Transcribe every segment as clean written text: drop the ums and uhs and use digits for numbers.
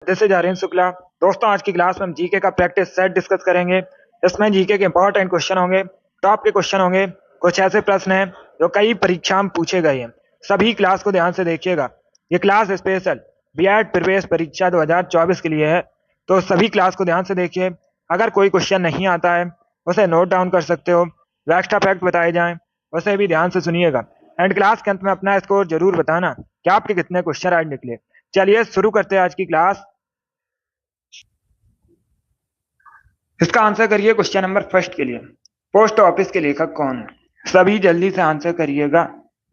This is Aryan Shukla. दोस्तों, आज की क्लास में हम जीके का प्रैक्टिस सेट डिस्कस करेंगे। इसमें जीके के इंपॉर्टेंट क्वेश्चन होंगे, टॉप के क्वेश्चन होंगे, कुछ ऐसे प्रश्न हैं जो कई परीक्षा में पूछे गए हैं। सभी क्लास को ध्यान से देखिएगा। ये क्लास स्पेशल बीएड प्रवेश परीक्षा 2024 के लिए है, तो सभी क्लास को ध्यान से देखिए। अगर कोई क्वेश्चन नहीं आता है उसे नोट डाउन कर सकते हो। जो एक्स्ट्रा फैक्ट बताए जाएं उसे भी ध्यान से सुनिएगा। एंड क्लास के अंत में अपना स्कोर जरूर बताना कि आपके कितने क्वेश्चन आज निकले। चलिए शुरू करते हैं आज की क्लास। इसका आंसर करिए क्वेश्चन नंबर फर्स्ट के लिए। पोस्ट ऑफिस के लेखक कौन है? सभी जल्दी से आंसर करिएगा।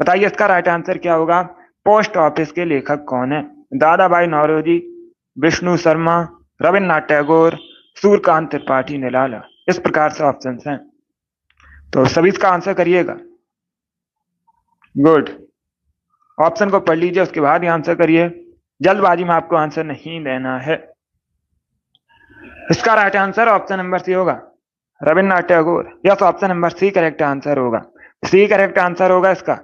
बताइए इसका राइट आंसर क्या होगा। पोस्ट ऑफिस के लेखक कौन है? दादा भाई नौरोजी, विष्णु शर्मा, रविन्द्रनाथ टैगोर, सूर्यकांत त्रिपाठी निराला। इस प्रकार से ऑप्शन हैं, तो सभी इसका आंसर करिएगा। गुड। ऑप्शन को पढ़ लीजिए, उसके बाद ही आंसर करिए। जल्दबाजी में आपको आंसर नहीं देना है। इसका right answer option number C होगा, Rabindranath Tagore. Yes, option number C correct answer होगा। सी करेक्ट आंसर होगा इसका।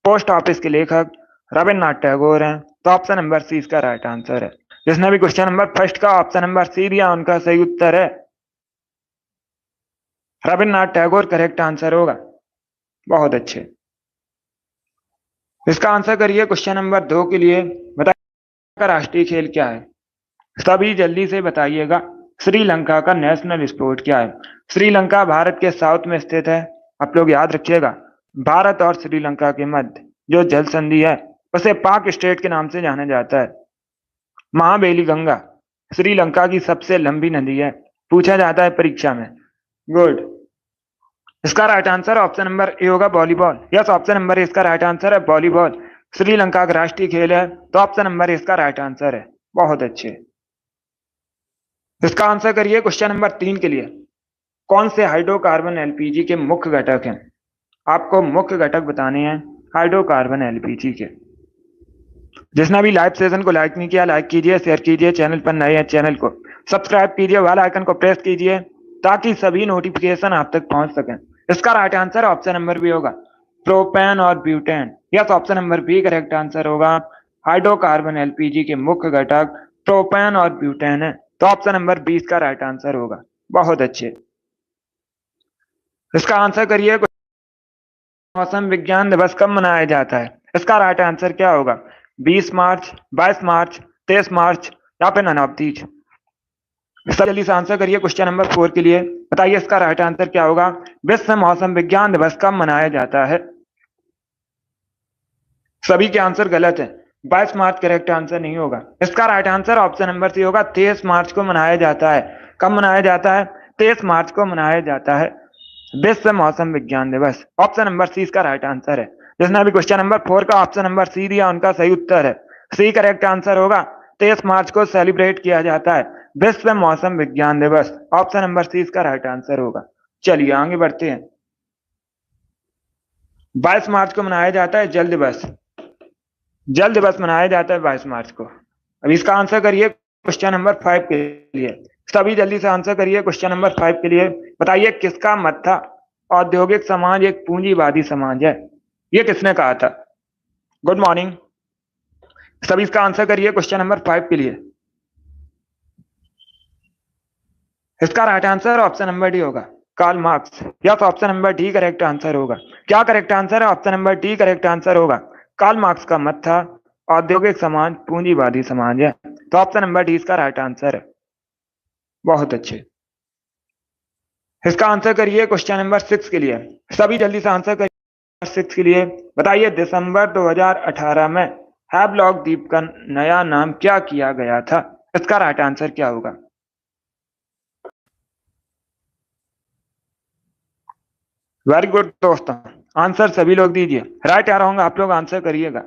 पोस्ट ऑफिस के लेखक रविन्द्रनाथ टैगोर हैं, तो ऑप्शन नंबर सी इसका राइट आंसर है। जिसने भी क्वेश्चन नंबर फर्स्ट का ऑप्शन नंबर सी दिया उनका सही उत्तर है रविन्द्रनाथ टैगोर। करेक्ट आंसर होगा। बहुत अच्छे। इसका आंसर करिए क्वेश्चन नंबर 2 के लिए। बताइए राष्ट्रीय खेल क्या है? सभी जल्दी से बताइएगा। श्रीलंका का नेशनल स्पोर्ट क्या है? श्रीलंका भारत के साउथ में स्थित है। आप लोग याद रखिएगा, भारत और श्रीलंका के मध्य जो जल संधि है उसे पाक स्टेट के नाम से जाना जाता है। महाबेली गंगा श्रीलंका की सबसे लंबी नदी है, पूछा जाता है परीक्षा में। गुड। इसका right answer option number A होगा, volleyball. Yes, option number A इसका राइट आंसर है, वॉलीबॉल श्रीलंका का राष्ट्रीय खेल है, तो ऑप्शन नंबर ए इसका राइट आंसर है। बहुत अच्छे। इसका आंसर करिए क्वेश्चन नंबर 3 के लिए। कौन से हाइड्रोकार्बन एलपीजी के मुख्य घटक हैं? आपको मुख्य घटक बताने हैं हाइड्रोकार्बन एलपीजी के। जिसने भी लाइव सेशन को लाइक नहीं किया, लाइक कीजिए, शेयर कीजिए। चैनल पर नए हैं, चैनल को सब्सक्राइब कीजिए, बेल आइकन को प्रेस कीजिए ताकि सभी नोटिफिकेशन आप तक पहुंच सकें। इसका right answer option number B होगा, प्रोपेन और butane. Yes, option number B correct answer होगा। हाइड्रोकार्बन एलपीजी के मुख्य घटक प्रोपेन और ब्यूटेन है, तो ऑप्शन नंबर 20 का राइट आंसर होगा। बहुत अच्छे। इसका आंसर करिए, मौसम विज्ञान दिवस कब मनाया जाता है? इसका राइट आंसर क्या होगा? 20 मार्च, 22 मार्च, 23 मार्च या फिर नन ऑफ दीज। जल्दी से आंसर करिए क्वेश्चन नंबर 4 के लिए। बताइए इसका राइट आंसर क्या होगा। विश्व मौसम विज्ञान दिवस कब मनाया जाता है? सभी के आंसर गलत है। 22 मार्च करेक्ट आंसर नहीं होगा। इसका right answer option number C होगा, 23 मार्च को मनाया जाता है। कब मनाया जाता है? 23 मार्च को मनाया जाता है विश्व मौसम विज्ञान दिवस। ऑप्शन नंबर सी इसका राइट आंसर है। जिसने भी क्वेश्चन नंबर 4 का ऑप्शन नंबर सी दिया उनका सही उत्तर है। सी करेक्ट आंसर होगा। 23 मार्च को सेलिब्रेट किया जाता है विश्व मौसम विज्ञान दिवस। ऑप्शन नंबर सी इसका राइट आंसर होगा। चलिए आगे बढ़ते हैं। 22 मार्च को मनाया जाता है जल दिवस। जल दिवस मनाया जाता है 22 मार्च को। अब इसका आंसर करिए क्वेश्चन नंबर 5 के लिए। सभी जल्दी से आंसर करिए क्वेश्चन नंबर 5 के लिए। बताइए किसका मत था औद्योगिक समाज एक पूंजीवादी समाज है? ये किसने कहा था? Good morning. सभी इसका आंसर करिए क्वेश्चन नंबर 5 के लिए। इसका right answer option number D होगा, Karl Marx. Yes, option number D correct answer होगा। क्या करेक्ट आंसर है? Option number D correct answer होगा। कार्ल मार्क्स का मत था औद्योगिक समाज पूंजीवादी समाज है, तो ऑप्शन नंबर डी इसका राइट आंसर है। बहुत अच्छे। इसका आंसर करिए क्वेश्चन नंबर 6 के लिए। सभी जल्दी से आंसर करिए 6 के लिए। बताइए दिसंबर 2018 में हैवलॉक द्वीप का नया नाम क्या किया गया था? इसका राइट आंसर क्या होगा? वेरी गुड दोस्तों, आंसर सभी लोग दीजिए। राइट आ रहा होगा, आप लोग आंसर करिएगा।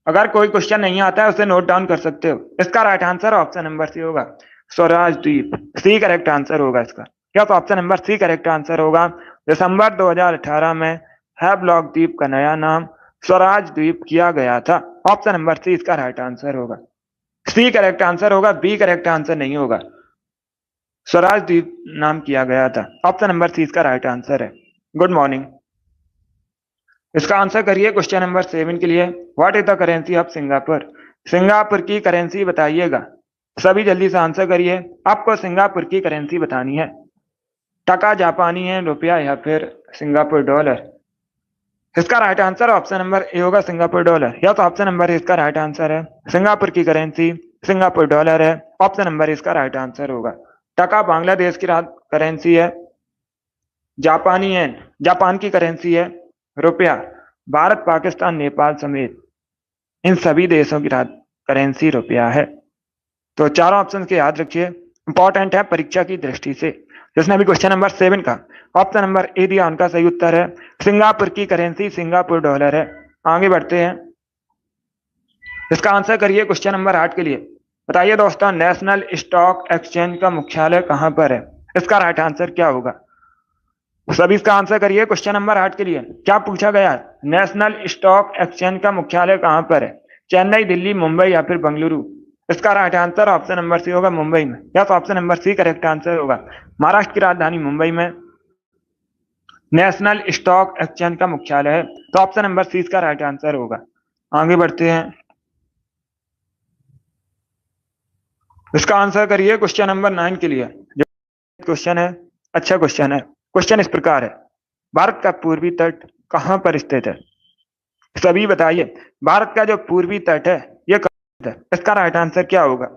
अगर कोई क्वेश्चन नहीं आता है उसे नोट डाउन कर सकते हो। इसका right answer option number C होगा, स्वराज द्वीप। सी करेक्ट आंसर होगा इसका। क्या तो option number C correct answer होगा। दिसंबर 2018 में हैवलॉक द्वीप का नया नाम स्वराज द्वीप किया गया था। ऑप्शन नंबर सी इसका राइट आंसर होगा। सी करेक्ट आंसर होगा, बी करेक्ट आंसर नहीं होगा। स्वराज द्वीप नाम किया गया था। ऑप्शन नंबर सी इसका राइट आंसर है। Good morning. इसका आंसर करिए क्वेश्चन नंबर 7 के लिए। What is the currency of Singapore? Singapore की करेंसी बताइएगा। सभी जल्दी से आंसर करिए। आपको सिंगापुर की करेंसी बतानी है। टका, जापानी है, रुपया या फिर सिंगापुर डॉलर। इसका right answer option number A होगा, सिंगापुर डॉलर। या तो ऑप्शन नंबर इसका राइट आंसर है। सिंगापुर की करेंसी सिंगापुर डॉलर है। ऑप्शन नंबर इसका राइट आंसर होगा। टका बांग्लादेश की करेंसी है। जापानी येन जापान की करेंसी है। रुपया भारत, पाकिस्तान, नेपाल समेत इन सभी देशों की करेंसी रुपया है। तो चारों ऑप्शन के याद रखिए, इंपॉर्टेंट है परीक्षा की दृष्टि से। जिसने अभी क्वेश्चन नंबर 7 का ऑप्शन नंबर ए दिया उनका सही उत्तर है सिंगापुर की करेंसी सिंगापुर डॉलर है। आगे बढ़ते हैं, इसका आंसर करिए क्वेश्चन नंबर 8 के लिए। बताइए दोस्तों, नेशनल स्टॉक एक्सचेंज का मुख्यालय कहां पर है? इसका राइट आंसर क्या होगा? सभी इसका आंसर करिए क्वेश्चन नंबर 8 के लिए। क्या पूछा गया है? नेशनल स्टॉक एक्सचेंज का मुख्यालय कहां पर है? चेन्नई, दिल्ली, मुंबई या फिर बेंगलुरु? इसका right answer option number C होगा, मुंबई में। या तो option number C correct answer होगा। महाराष्ट्र की राजधानी मुंबई में नेशनल स्टॉक एक्सचेंज का मुख्यालय है। तो ऑप्शन नंबर सी इसका राइट आंसर होगा। आगे बढ़ते हैं, इसका आंसर करिए क्वेश्चन नंबर 9 के लिए। जो क्वेश्चन है अच्छा क्वेश्चन है। क्वेश्चन इस प्रकार है, भारत का पूर्वी तट कहां पर स्थित है? सभी बताइए, भारत का जो पूर्वी तट है यह कहां है? इसका राइट आंसर क्या होगा?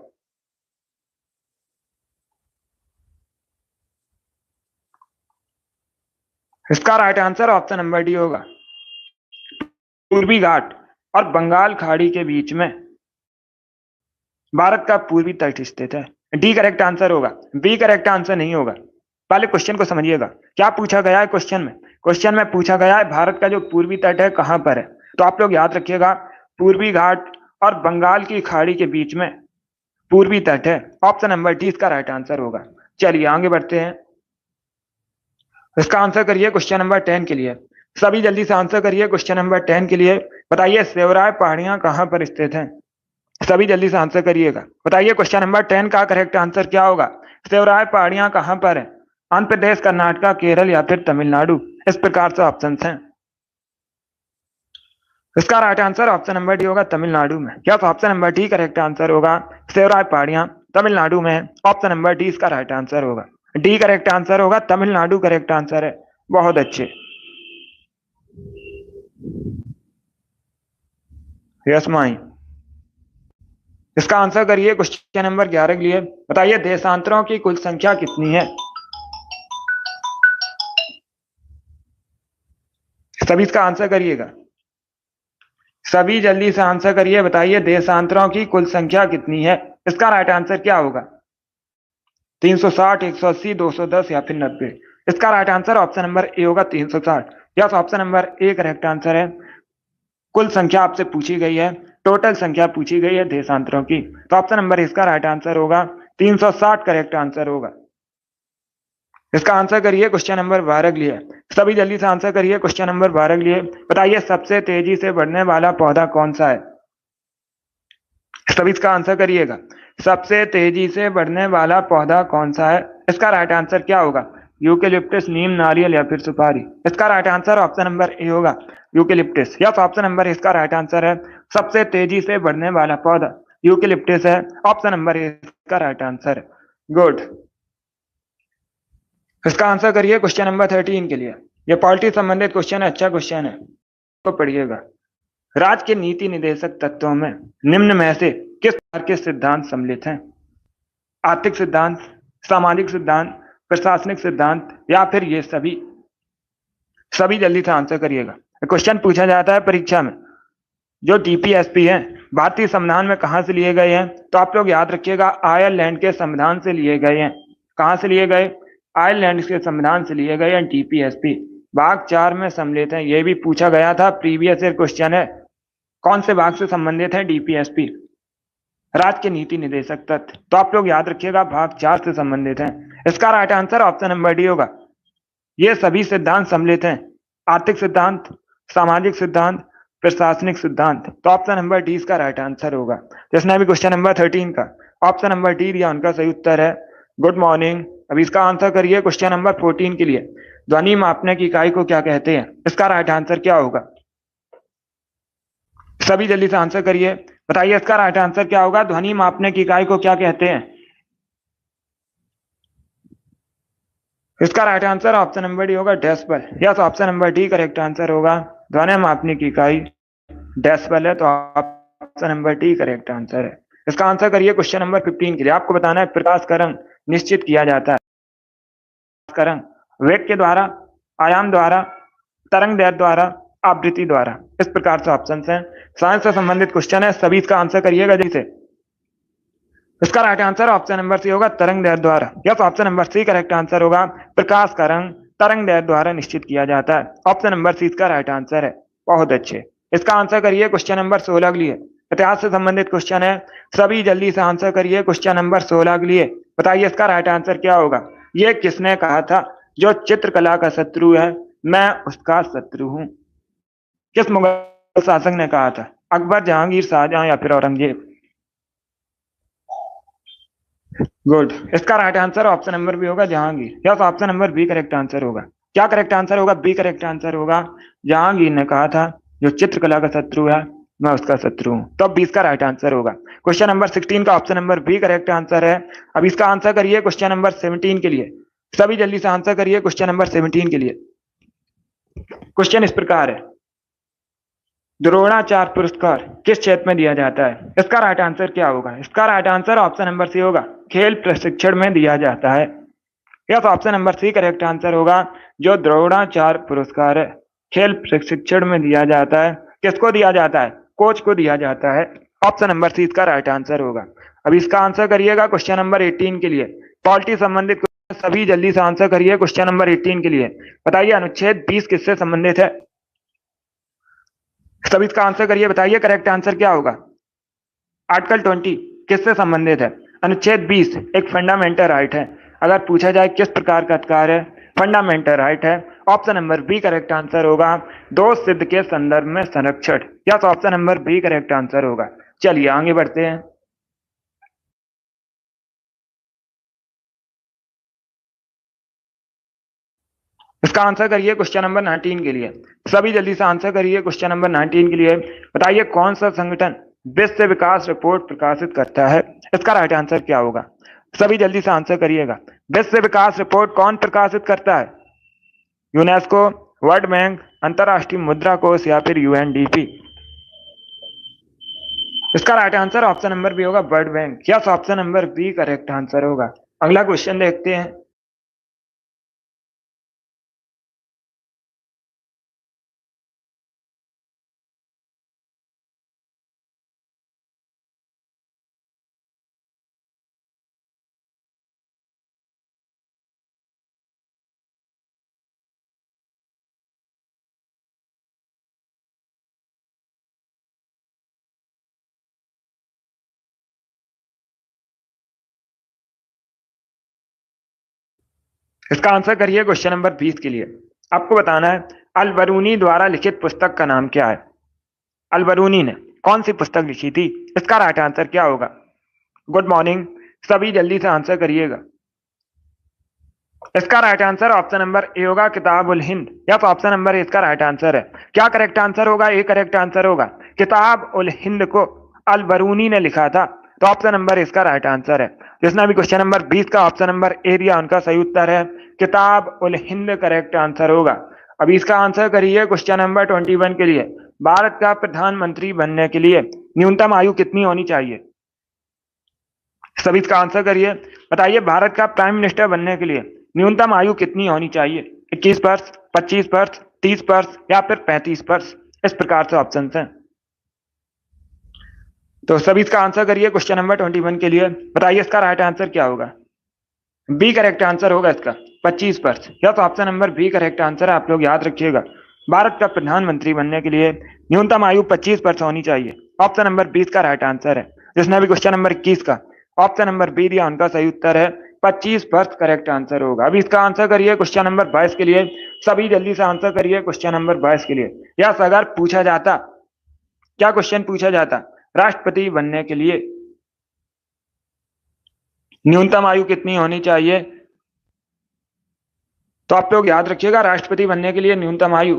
इसका right answer option number D होगा, पूर्वी घाट और बंगाल खाड़ी के बीच में भारत का पूर्वी तट स्थित है। डी करेक्ट आंसर होगा, बी करेक्ट आंसर नहीं होगा। पहले क्वेश्चन को समझिएगा, क्या पूछा गया है क्वेश्चन में। क्वेश्चन में पूछा गया है भारत का जो पूर्वी तट है कहां पर है। तो आप लोग याद रखिएगा, पूर्वी घाट और बंगाल की खाड़ी के बीच में पूर्वी तट है। ऑप्शन नंबर डी इसका राइट आंसर होगा। चलिए आगे बढ़ते हैं, इसका आंसर करिए क्वेश्चन नंबर 10 के लिए। सभी जल्दी से आंसर करिए क्वेश्चन नंबर 10 के लिए। बताइए सेवराय पहाड़ियां कहां पर स्थित हैं? सभी जल्दी से आंसर करिएगा। बताइए क्वेश्चन नंबर 10 का करेक्ट आंसर क्या होगा? सेवराय पहाड़ियां कहां पर है? आंध्र प्रदेश, कर्नाटक, केरल या फिर तमिलनाडु? इस प्रकार से ऑप्शन हैं। इसका right answer option number D होगा, तमिलनाडु में। क्या तो option number D correct answer होगा, सेवराय पहाड़ियां तमिलनाडु में है। ऑप्शन नंबर डी इसका राइट आंसर होगा। डी करेक्ट आंसर होगा, तमिलनाडु करेक्ट आंसर है। बहुत अच्छे, यस माई। इसका आंसर करिए क्वेश्चन नंबर 11 के लिए। बताइए देशांतरों की कुल संख्या कितनी है? सभी इसका आंसर करिएगा, सभी जल्दी से आंसर करिए। बताइए देशांतरों की कुल संख्या कितनी है? इसका राइट आंसर क्या होगा? 360, 180, 210 या फिर 90? इसका right answer option number A होगा, 360। Yes, option number A correct answer है। कुल संख्या आपसे पूछी गई है, टोटल संख्या पूछी गई है देशांतरों की। तो ऑप्शन नंबर इसका राइट आंसर होगा, 360 करेक्ट आंसर होगा। इसका आंसर करिए क्वेश्चन नंबर 12 के लिए। सभी जल्दी से आंसर करिए क्वेश्चन नंबर 12 के लिए। बताइए सबसे तेजी से बढ़ने वाला पौधा कौन सा है? सभी इसका आंसर करिएगा, सबसे तेजी से बढ़ने वाला पौधा कौन सा है? इसका राइट आंसर क्या होगा? यूकेलिप्टस, नीम, नारियल या फिर सुपारी? इसका right answer option number A होगा, यूकेलिप्टस। यस, ऑप्शन नंबर इसका राइट आंसर है। सबसे तेजी से बढ़ने वाला पौधा यूकेलिप्टस है। ऑप्शन नंबर ए इसका राइट आंसर है। गुड। इसका आंसर करिए क्वेश्चन नंबर 13 के लिए। यह पॉलिटी संबंधित क्वेश्चन है, अच्छा क्वेश्चन है, तो पढ़िएगा। राज्य के नीति निदेशक तत्वों में निम्न में से किस प्रकार के सिद्धांत सम्मिलित हैं? आर्थिक सिद्धांत, सामाजिक सिद्धांत, प्रशासनिक सिद्धांत या फिर ये सभी? सभी जल्दी से आंसर करिएगा। क्वेश्चन पूछा जाता है परीक्षा में, जो डीपीएसपी है भारतीय संविधान में कहां से लिए गए हैं? तो आप लोग याद रखिएगा, आयरलैंड के संविधान से लिए गए हैं। कहां से लिए गए? आयरलैंड के संविधान से लिए गए हैं डीपीएसपी। भाग 4 में सम्मिलित है। यह भी पूछा गया था, प्रीवियस ईयर क्वेश्चन है। कौन से भाग से संबंधित है डीपीएसपी? राज्य के नीति निदेशक तत्व। तो आप लोग याद रखिएगा, भाग 4 से संबंधित है। इसका right answer option number D होगा। ये सभी सिद्धांत सम्मिलित हैं, आर्थिक सिद्धांत, सामाजिक सिद्धांत, प्रशासनिक सिद्धांत। तो ऑप्शन नंबर डी इसका राइट आंसर होगा। जिसने अभी क्वेश्चन नंबर 13 का ऑप्शन नंबर डी दिया उनका सही उत्तर है। Good morning. अभी इसका आंसर करिए क्वेश्चन नंबर 14 के लिए। ध्वनि मापने की इकाई को क्या कहते हैं? इसका राइट आंसर क्या होगा? सभी जल्दी से आंसर करिए। बताइए इसका राइट आंसर क्या होगा? ध्वनि मापने की इकाई को क्या कहते हैं? इसका right answer option number D होगा decibel. Yes, option number D correct answer होगा। ध्वनि मापने की इकाई डेसिबल है, तो option number D correct answer है। इसका आंसर करिए क्वेश्चन नंबर 15 के लिए। आपको बताना है प्रकाश का रंग निश्चित किया जाता है का रंग वेग के द्वारा, आयाम द्वारा, तरंग दैर्ध्य द्वारा, आवृत्ति द्वारा। इस प्रकार से ऑप्शन हैं। साइंस से संबंधित क्वेश्चन है, सभी इसका आंसर करिएगा जल्दी से। इसका right answer option number C होगा तरंग दैर्ध्य द्वारा। यस, option number C correct answer होगा। प्रकाश का रंग तरंग दैर्ध्य द्वारा निश्चित किया जाता है। ऑप्शन नंबर सी इसका राइट आंसर है। बहुत अच्छे। इसका आंसर करिए क्वेश्चन नंबर 16 के लिए। इतिहास से संबंधित क्वेश्चन है, सभी जल्दी से आंसर करिए क्वेश्चन नंबर 16 के लिए। बताइए इसका राइट आंसर क्या होगा? ये किसने कहा था, जो चित्रकला का शत्रु है मैं उसका शत्रु हूं? किस मुगल शासक ने कहा था? अकबर, जहांगीर, शाहजहां या फिर औरंगजेब? गुड। इसका right answer option number B होगा Jahangir. Yes, option number B correct answer होगा। क्या करेक्ट आंसर होगा? बी करेक्ट आंसर होगा। जहांगीर ने कहा था जो चित्रकला का शत्रु है मैं उसका शत्रु हूं, तो अब 20 का राइट आंसर होगा। क्वेश्चन नंबर 16 का option number B correct answer है। अब इसका आंसर करिए क्वेश्चन नंबर 17 के लिए। सभी जल्दी से आंसर करिए क्वेश्चन नंबर 17 के लिए। क्वेश्चन इस प्रकार है, द्रोणाचार्य पुरस्कार किस क्षेत्र में दिया जाता है? इसका राइट आंसर क्या होगा? इसका right answer option number C होगा, खेल प्रशिक्षण में दिया जाता है। यस, option number C correct answer होगा। जो द्रोणाचार्य पुरस्कार है खेल प्रशिक्षण में दिया जाता है। किसको दिया जाता है? कोच को दिया जाता है। ऑप्शन नंबर सी इसका राइट आंसर होगा। अब इसका आंसर करिएगा क्वेश्चन नंबर 18 के लिए। पॉलिटी संबंधित सभी जल्दी से आंसर करिए क्वेश्चन नंबर 18 के लिए। बताइए अनुच्छेद 20 किससे संबंधित है? सभी इसका आंसर करिए, बताइए करेक्ट आंसर क्या होगा? आर्टिकल 20 किससे संबंधित है? अनुच्छेद 20 एक फंडामेंटल राइट है। अगर पूछा जाए किस प्रकार का अधिकार है, फंडामेंटल राइट है। Option number B correct answer होगा। दोष सिद्ध के संदर्भ में संरक्षण। यस, option number B correct answer होगा। चलिए आगे बढ़ते हैं। इसका आंसर करिए क्वेश्चन नंबर 19 के लिए। सभी जल्दी से आंसर करिए क्वेश्चन नंबर 19 के लिए। बताइए कौन सा संगठन विश्व विकास रिपोर्ट प्रकाशित करता है? इसका राइट आंसर क्या होगा? सभी जल्दी से आंसर करिएगा। विश्व विकास रिपोर्ट कौन प्रकाशित करता है? यूनेस्को, वर्ल्ड बैंक, अंतरराष्ट्रीय मुद्रा कोष या फिर यूएनडीपी? इसका right answer option number B होगा, World Bank. Yes, option number B correct answer होगा। अगला क्वेश्चन देखते हैं। इसका आंसर करिए क्वेश्चन नंबर 20 के लिए। आपको बताना है अल बरूनी द्वारा लिखित पुस्तक का नाम क्या है? अल बरूनी ने कौन सी पुस्तक लिखी थी? इसका राइट आंसर क्या होगा? गुड मॉर्निंग, सभी जल्दी से आंसर करिएगा। इसका right answer option number A होगा, Kitab ul Hind. Yes, option number A इसका राइट आंसर है। क्या करेक्ट आंसर होगा? ए करेक्ट आंसर होगा। किताब उल हिंद को अल बरूनी ने लिखा था, तो ऑप्शन नंबर इसका राइट आंसर है। जिसने अभी क्वेश्चन नंबर 20 का ऑप्शन नंबर ए दिया उनका सही उत्तर है किताब उल हिंद करेक्ट आंसर होगा। अभी इसका आंसर करिए क्वेश्चन नंबर 21 के लिए। भारत का प्रधानमंत्री बनने के लिए न्यूनतम आयु कितनी होनी चाहिए? सभी इसका आंसर करिए। बताइए भारत का प्राइम मिनिस्टर बनने के लिए न्यूनतम आयु कितनी होनी चाहिए? 21 वर्ष, 25 वर्ष, 30 वर्ष या फिर 35 वर्ष? इस प्रकार से ऑप्शन हैं। तो सभी इसका आंसर करिए क्वेश्चन नंबर 21 के लिए। बताइए इसका राइट आंसर क्या होगा? बी करेक्ट आंसर होगा इसका, 25 वर्ष। यह तो option number B correct answer है, आप लोग याद रखिएगा। भारत का प्रधानमंत्री बनने के लिए न्यूनतम आयु 25 वर्ष होनी चाहिए। ऑप्शन नंबर 20 का राइट आंसर है। जिसने अभी क्वेश्चन नंबर 21 का ऑप्शन नंबर बी दिया उनका सही उत्तर है 25 वर्ष करेक्ट आंसर होगा। अभी इसका आंसर करिए क्वेश्चन नंबर 22 के लिए। सभी जल्दी से आंसर करिए क्वेश्चन नंबर 22 के लिए। यस, अगर पूछा जाता, क्या क्वेश्चन पूछा जाता, राष्ट्रपति बनने के लिए न्यूनतम आयु कितनी होनी चाहिए, तो आप लोग याद रखिएगा राष्ट्रपति बनने के लिए न्यूनतम आयु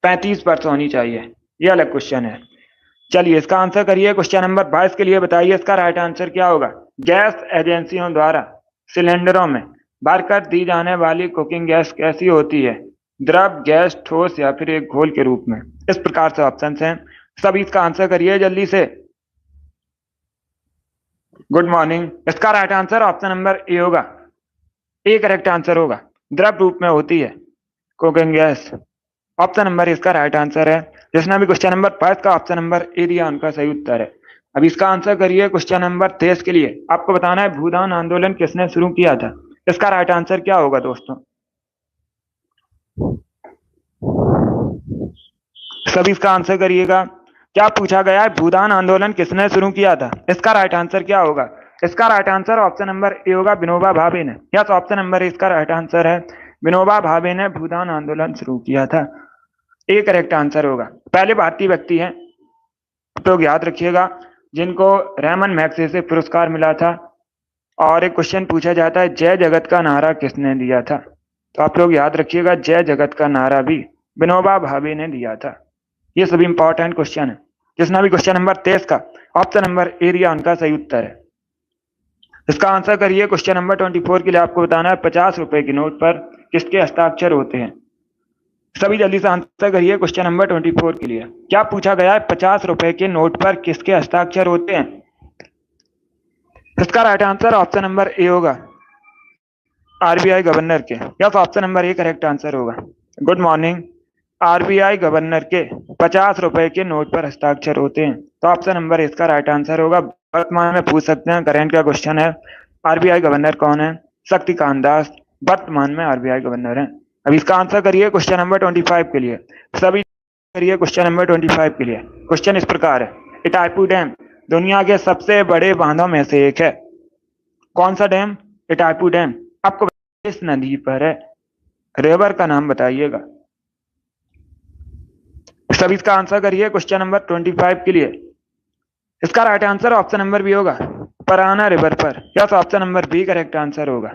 35 वर्ष होनी चाहिए। यह अलग क्वेश्चन है। चलिए इसका आंसर करिए। क्वेश्चन नंबर 22 के लिए बताइए इसका राइट आंसर क्या होगा। गैस एजेंसियों द्वारा सिलेंडरों में भरकर दी जाने वाली कुकिंग गैस कैसी होती है? द्रव, गैस, ठोस या फिर एक घोल के रूप में? इस प्रकार से ऑप्शन हैं, सभी इसका आंसर करिए जल्दी से। Good morning. इसका right answer option number A होगा, ए करेक्ट आंसर होगा। द्रव रूप में होती है कुकिंग गैस। ऑप्शन नंबर इसका राइट आंसर है। जिसने भी क्वेश्चन नंबर 5 का ऑप्शन नंबर ए दिया उनका सही उत्तर है। अब इसका आंसर करिए क्वेश्चन नंबर 23 के लिए। आपको बताना है भूदान आंदोलन किसने शुरू किया था? इसका राइट आंसर क्या होगा दोस्तों? सभी इसका आंसर करिएगा। क्या पूछा गया है, भूदान आंदोलन किसने शुरू किया था? इसका राइट आंसर क्या होगा? इसका right answer option number A होगा, विनोबा भावे ने। यस, ऑप्शन नंबर इसका राइट आंसर है। विनोबा भावे ने भूदान आंदोलन शुरू किया था। ए करेक्ट आंसर होगा। पहले भारतीय व्यक्ति हैं, तो याद रखिएगा, जिनको रैमन मैग्सेसे पुरस्कार मिला था। और एक क्वेश्चन पूछा जाता है, जय जगत का नारा किसने दिया था? तो आप लोग याद रखिएगा, जय जगत का नारा भी विनोबा भावे ने दिया था। ये सभी इंपॉर्टेंट क्वेश्चन है। जिसने भी क्वेश्चन नंबर 23 का ऑप्शन नंबर ए दिया उनका सही उत्तर है। इसका आंसर करिए। क्वेश्चन नंबर 24 के लिए आपको बताना है 50 रुपए के नोट पर किसके हस्ताक्षर होते हैं? सभी जल्दी से आंसर करिए क्वेश्चन नंबर 24 के लिए। क्या पूछा गया है, 50 रुपए के नोट पर किसके हस्ताक्षर होते हैं? इसका right answer option number A होगा, आरबीआई गवर्नर के। Yes, option number A correct answer होगा। Good morning. आरबीआई गवर्नर के 50 रुपए के नोट पर हस्ताक्षर होते हैं, तो ऑप्शन नंबर इसका राइट आंसर होगा। वर्तमान में पूछ सकते हैं, करंट का क्वेश्चन है, आरबीआई गवर्नर कौन है? शक्तिकांत दास वर्तमान में आरबीआई गवर्नर है। अब इसका आंसर करिए क्वेश्चन नंबर 25 के लिए। सभी करिए क्वेश्चन नंबर 25 के लिए। क्वेश्चन इस प्रकार है, इटापू डैम दुनिया के सबसे बड़े बांधों में से एक है। कौन सा डैम? इटापू डैम। आपको इस नदी पर है, रिवर का नाम बताइएगा। सभी इसका आंसर करिए क्वेश्चन नंबर 25 के लिए। इसका right answer option number B होगा, पराना रिवर पर। यस, option number B correct answer होगा।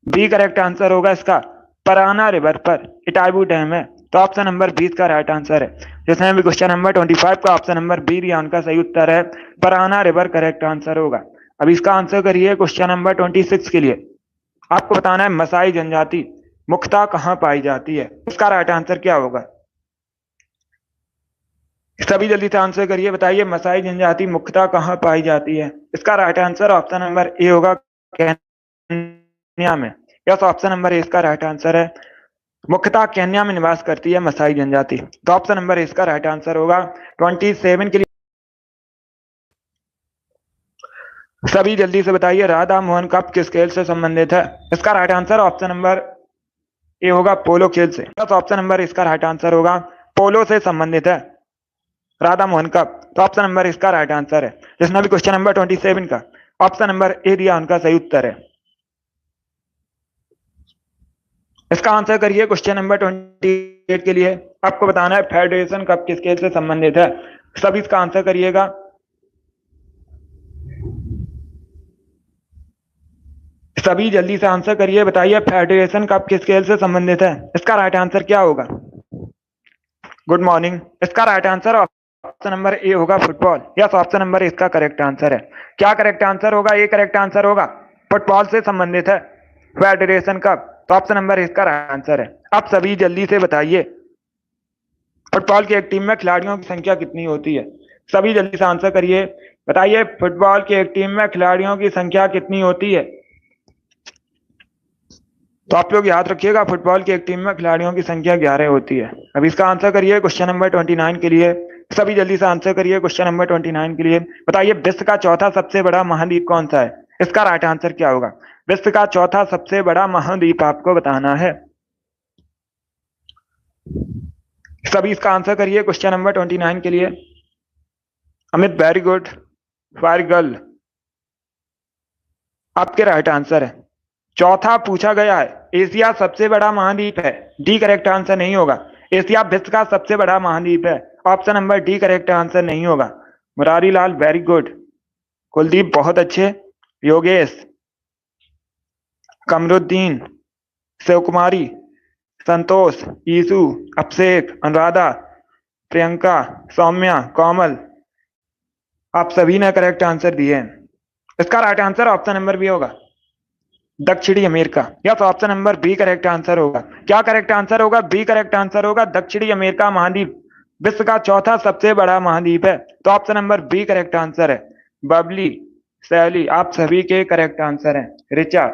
बी करेक्ट आंसर होगा इसका, पराना रिवर पर इटाबू डैम है, तो ऑप्शन नंबर 20 का राइट आंसर है। जिसने भी क्वेश्चन नंबर 25 का ऑप्शन नंबर बी दिया उनका सही उत्तर है, पराना रिवर करेक्ट आंसर होगा। अब इसका आंसर करिए क्वेश्चन नंबर 26 के लिए। आपको बताना है मसाई जनजाति मुख्यतः कहाँ पाई जाती है? इसका राइट आंसर क्या होगा? सभी जल्दी से आंसर करिए, बताइए मसाई जनजाति मुख्यतः कहाँ पाई जाती है? इसका right answer option number A होगा, केन्या में। यस, ऑप्शन नंबर ए इसका राइट आंसर है। मुख्यतः केन्या में निवास करती है मसाई जनजाति, तो ऑप्शन नंबर इसका राइट आंसर होगा। 27 के लिए सभी जल्दी से बताइए, राधा मोहन कप किस खेल से संबंधित है? इसका right answer option number A होगा, पोलो खेल से। यस, ऑप्शन नंबर इसका राइट आंसर होगा, पोलो से संबंधित है राधा मोहन कप, तो ऑप्शन नंबर इसका राइट आंसर है। जिसने भी क्वेश्चन नंबर 27 का ऑप्शन नंबर ए दिया उनका सही उत्तर है। इसका आंसर करिए क्वेश्चन नंबर 28 के लिए। आपको बताना है फेडरेशन कप किस खेल से संबंधित है? सभी इसका आंसर करिएगा। सभी जल्दी से आंसर करिए, बताइए फेडरेशन कप किस खेल से संबंधित है? इसका राइट आंसर क्या होगा? Good morning. इसका right answer option number A होगा, फुटबॉल। यस, ऑप्शन नंबर इसका करेक्ट आंसर है। क्या करेक्ट आंसर होगा? ए करेक्ट आंसर होगा, फुटबॉल से संबंधित है फेडरेशन कप, तो ऑप्शन नंबर इसका राइट आंसर है। अब सभी जल्दी से बताइए, फुटबॉल की एक टीम में खिलाड़ियों की संख्या कितनी होती है? सभी जल्दी से आंसर करिए, बताइए फुटबॉल की एक टीम में खिलाड़ियों की संख्या कितनी होती है? तो आप लोग याद रखिएगा, फुटबॉल की एक टीम में खिलाड़ियों की संख्या 11 होती है। अब इसका आंसर करिए क्वेश्चन नंबर 29 के लिए। सभी जल्दी से आंसर करिए क्वेश्चन नंबर 29 के लिए। बताइए विश्व का चौथा सबसे बड़ा महाद्वीप कौन सा है? इसका राइट आंसर क्या होगा? विश्व का चौथा सबसे बड़ा महाद्वीप आपको बताना है। सभी इसका आंसर करिए क्वेश्चन नंबर 29 के लिए। Amit, very good, very girl, आपके राइट आंसर है। चौथा पूछा गया है, एशिया सबसे बड़ा महाद्वीप है। डी करेक्ट आंसर नहीं होगा। एशिया विश्व का सबसे बड़ा महाद्वीप है, option number D correct answer नहीं होगा। Murari Lal, very good. कुलदीप, बहुत अच्छे। योगेश, कमरुद्दीन, शिव कुमारी, संतोष, ईसु, अभिषेक, अनुराधा, प्रियंका, सौम्या, कोमल, आप सभी ने करेक्ट आंसर दिए हैं। इसका right answer option number B होगा, दक्षिणी अमेरिका। या तो option number B correct answer होगा। क्या करेक्ट आंसर होगा? बी करेक्ट आंसर होगा। दक्षिणी अमेरिका महाद्वीप विश्व का चौथा सबसे बड़ा महाद्वीप है, तो option number B correct answer है। बबली, सैली, आप सभी के करेक्ट आंसर हैं। रिचा,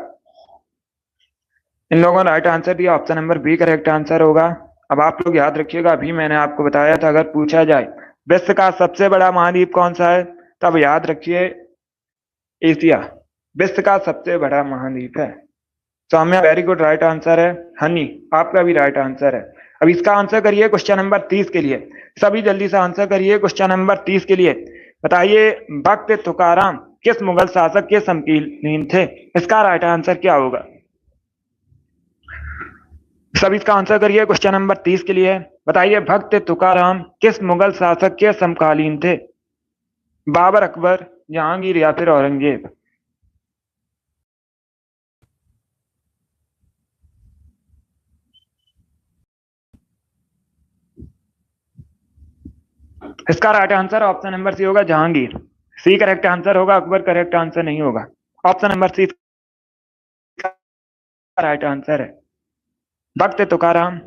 इन लोगों ने राइट आंसर दिया, option number B correct answer होगा। अब आप लोग याद रखिएगा, अभी मैंने आपको बताया था अगर पूछा जाए विश्व का सबसे बड़ा महाद्वीप कौन सा है, तब याद रखिए एशिया विश्व का सबसे बड़ा महाद्वीप है। Saumya, very good, right answer है। हनी, आपका भी राइट आंसर है। अब इसका आंसर करिए क्वेश्चन नंबर 30 के लिए। सभी जल्दी से आंसर करिए क्वेश्चन नंबर 30 के लिए। बताइए, भक्त तुकाराम किस मुगल शासक के समकालीन थे? इसका राइट आंसर क्या होगा? सभी इसका आंसर करिए क्वेश्चन नंबर 30 के लिए। बताइए, भक्त तुकाराम किस मुगल शासक के समकालीन थे? बाबर, अकबर, जहांगीर या फिर औरंगजेब? इसका right answer option number C होगा, जहांगीर। सी करेक्ट आंसर होगा, अकबर करेक्ट आंसर नहीं होगा। Option number C right answer है। भक्त तुकाराम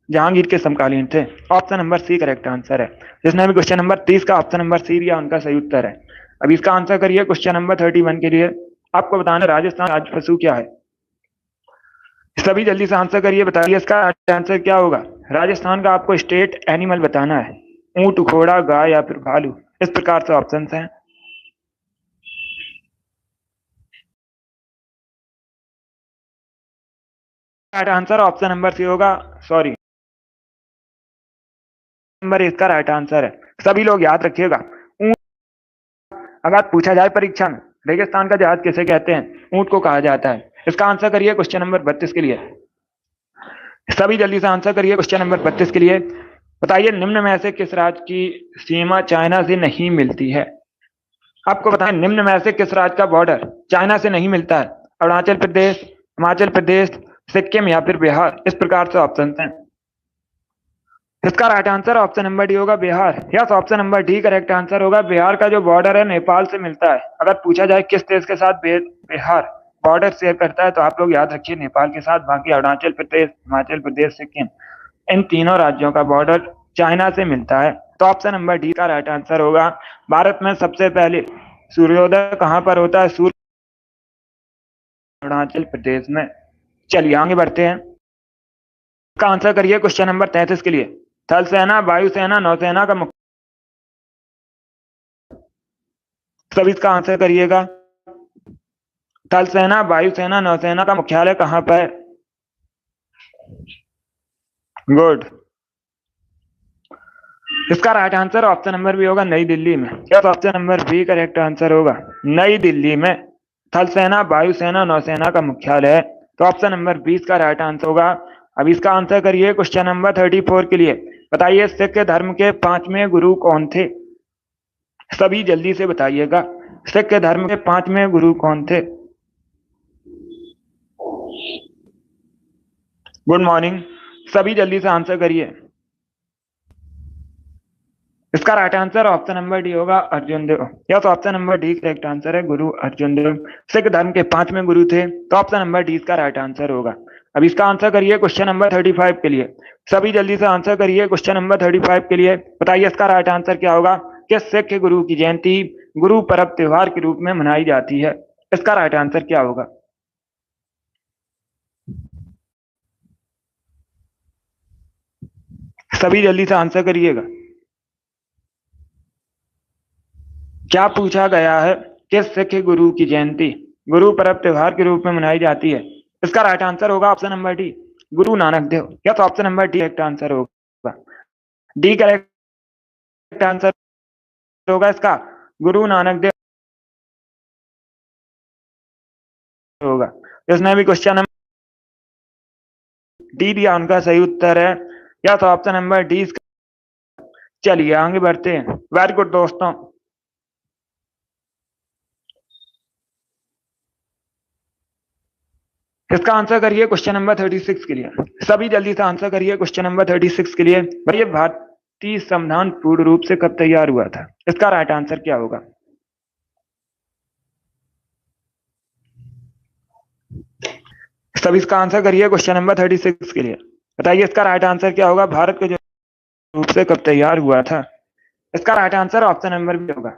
जहांगीर के समकालीन थे। Option number C correct answer है। जिसने भी क्वेश्चन नंबर 30 का ऑप्शन नंबर सी दिया उनका सही उत्तर है। अब इसका आंसर करिए क्वेश्चन नंबर 31 के लिए। आपको बताना राजस्थान राज्य पशु क्या है? सभी जल्दी से आंसर करिए, बताइए इसका आंसर क्या होगा। राजस्थान का आपको स्टेट एनिमल बताना है। ऊंट, घोड़ा, गाय या फिर भालू, इस प्रकार से ऑप्शन हैं। Right answer option number C होगा, सॉरी, नंबर इसका राइट आंसर है। सभी लोग याद रखिएगा, ऊंट अगर पूछा जाए परीक्षा में रेगिस्तान का जहाज किसे कहते हैं, ऊंट को कहा जाता है। इसका आंसर करिए क्वेश्चन नंबर 32 के लिए। सभी जल्दी से आंसर करिए क्वेश्चन नंबर 32 के लिए। बताइए, निम्न में से किस राज्य की सीमा चाइना से नहीं मिलती है? आपको बताएं, निम्न में से किस राज्य का बॉर्डर चाइना से नहीं मिलता है? अरुणाचल प्रदेश, हिमाचल प्रदेश, सिक्किम या फिर बिहार, इस प्रकार से ऑप्शन हैं। इसका right answer option number D होगा, Bihar. Yes, option number D correct answer होगा। बिहार का जो बॉर्डर है नेपाल से मिलता है। अगर पूछा जाए किस देश के साथ बिहार बॉर्डर शेयर करता है, तो आप लोग याद रखिए नेपाल के साथ। बाकी अरुणाचल प्रदेश, हिमाचल प्रदेश, सिक्किम, इन तीनों राज्यों का बॉर्डर चाइना से मिलता है। तो ऑप्शन नंबर डी का राइट आंसर होगा। भारत में सबसे पहले सूर्योदय कहां पर होता है? सूर्य अरुणाचल प्रदेश में। चलिए आगे बढ़ते हैं। इसका आंसर करिए क्वेश्चन नंबर 33 के लिए। थल सेना, वायुसेना, नौसेना का मुख्य, सभी इसका आंसर करिएगा। थल सेना, वायुसेना, नौसेना का मुख्यालय कहां पर है? गुड। इसका right answer option number B होगा, नई दिल्ली में। Yes, option number B correct answer होगा, नई दिल्ली में थल सेना, वायुसेना, नौसेना का मुख्यालय है। तो ऑप्शन नंबर 20 का राइट आंसर होगा। अब इसका आंसर करिए क्वेश्चन नंबर 34 के लिए। बताइए, सिख धर्म के 5वें गुरु कौन थे? सभी जल्दी से बताइएगा, सिख धर्म के 5वें गुरु कौन थे? गुड मॉर्निंग, सभी जल्दी से आंसर करिए। इसका right answer option number D होगा, Arjun Dev. Yes, option number D correct answer है, गुरु अर्जुन देव सिख धर्म के 5वें गुरु थे। तो ऑप्शन नंबर डी इसका राइट आंसर होगा। अब इसका आंसर करिए क्वेश्चन नंबर 35 के लिए। सभी जल्दी से आंसर करिए क्वेश्चन नंबर 35 के लिए। बताइए इसका राइट आंसर क्या होगा। किस सिख गुरु की जयंती गुरु पर्व त्योहार के रूप में मनाई जाती है? इसका राइट आंसर क्या होगा? सभी जल्दी से आंसर करिएगा। क्या पूछा गया है? किस सिख गुरु की जयंती गुरु पर्व त्योहार के रूप में मनाई जाती है? इसका राइट आंसर होगा option number D, Guru Nanak Dev. या तो option number D correct answer होगा। डी करेक्ट आंसर होगा इसका, गुरु नानक देव होगा। इसने भी क्वेश्चन नंबर डी दिया, उनका सही उत्तर है। या तो ऑप्शन नंबर डी। चलिए आगे बढ़ते हैं। वेरी गुड दोस्तों। इसका आंसर करिए क्वेश्चन नंबर 36 के लिए। सभी जल्दी से आंसर करिए क्वेश्चन नंबर 36 के लिए। भैया, भारत भारतीय संविधान पूर्ण रूप से कब तैयार हुआ था? इसका राइट आंसर क्या होगा? सब इसका आंसर करिए क्वेश्चन नंबर 36 के लिए। बताइए इसका राइट आंसर क्या होगा? भारत के जो रूप से कब तैयार हुआ था? इसका right answer option number B होगा।